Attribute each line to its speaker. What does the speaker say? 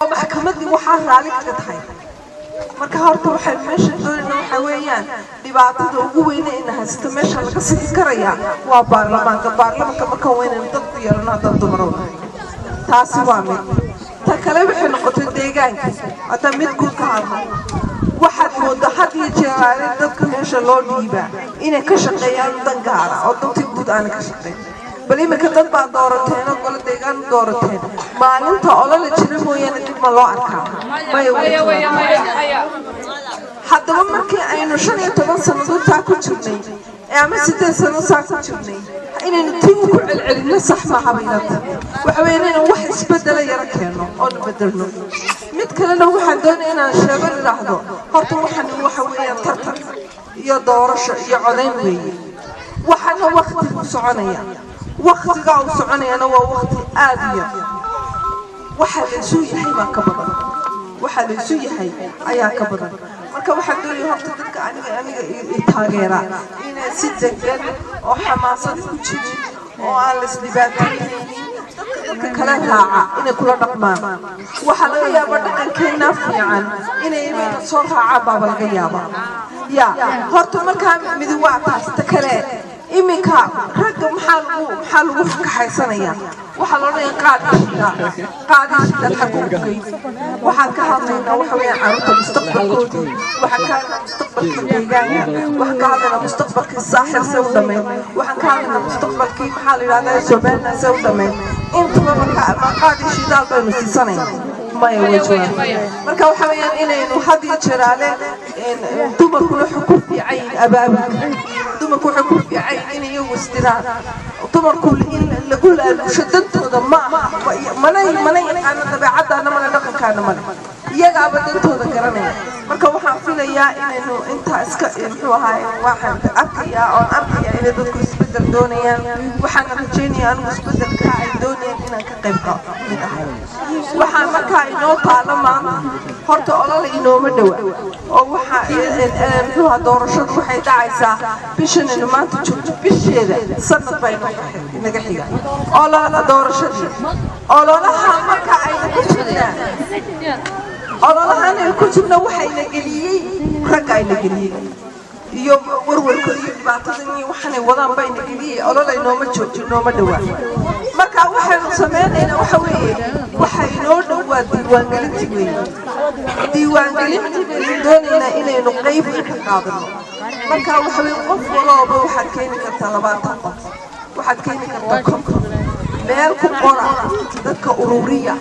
Speaker 1: maxkamadii waxaa raali kaga tahay marka horta waxay meesha doonayaan waxa weeyaan dhibaatada ugu weyn ee haysta meesha laga sii karaya waa baarlamaanka marka weyn dad yeelana dad dumar taasi waa mid ta kale waxay noqotay deegaanka hada mid guud ka hadla waxaad moodaa had iyo jeer dadka meesha loo dhiibaa inay ka shaqeeyaan dan gaar ah oo dadka guud aan ka shaqeyn bali marka dad baa doorateen oo kala deegaan doorateen maalinta olole jira mooyaan dib ma loo arkaa haddaba markii aynu 15 sanadood taa ku jirnay ama 8 sano saa ku jirnay inaynu tii ku celcelinno sax ma habeynata waxa weeyaan in wax isbedel yar keeno oo bedelno mid kalena waxaan doonayaa inaan sheego ilaahdo horta waxa weeyaan tartan iyo doorasho iyo codeyn weeye waxana waqti ku soconaya waqtiga uu soconayana waa waqti aad iyo waxa la soo yahay ma ka badan waxa la soo yahay ayaa ka badan marka waxa doonayaa horta dadka aniga taageera inay si degan oo xamaasad ku jirto oo aan la isdhibaataynin dadka kala raaca inay kula dhaqmaan waxa laga yaabaa dhaqankeena fiican inay soo raacaan baa laga yaabaa horta marka mid waa taas ta kale imika ragga maxaa lagu kaxaysanaya waxa loo leeyahay qaadishada xaquuqay waxa ka hadlayna waxa weeyaan carruurta mustaqbalkooda waxa ka hadlayna mustaqbalka deegaanka waxa ka hadlayna mustaqbalka saaxir soo dhameey waxa ka hadlayna mustaqbalka maxaa la yiraahdaa Soomaaliya soo dhameey inta marka qaadishada baynu siisanayna marka waxa weeyaan inaynu had iyo jeer dumarku xuquuq fiican abaabulka dumarku xuquuq fiican inay wastiraan dumarku in lagu laalo dadtooda manay aan dabeecadana mana dhaqankaana mana iyaga abadantooda garanaya marka waxaan filayaa inaynu inta iska muxuu ahaay waxaan arkayaa inay dadku isbedel doonayaan waxaan rajaynayaa in isbedelka ay doonayaan inaan ka qayb qaato waxaan markaa inoo taalo maanta horta olole inooma dhawa oo waxa muxuu ahaa doorashadu waxay dhacaysaa bishan maanta joogto bisheeda sanad bay naga xiga olole doorashadii ololaha marka ay ku jiraan ololahan ay ku jirna waxay la geliyay ragga ay la geliyay iyo warwarka iyo dhibaatada iyo waxaan wadaan bay la geliyay olole inooma joogto inooma dhawa marka waxaanu sameeynaa waxa weeye waxa inoo dhawaa diiwaangelintii baynu doonaynaa inaynu qayb ka qaadano marka waxa weeye qof walba waxaad keeni kartaa 20 qof waxaad keeni kartaa 50 meel ku qora dadka ururiya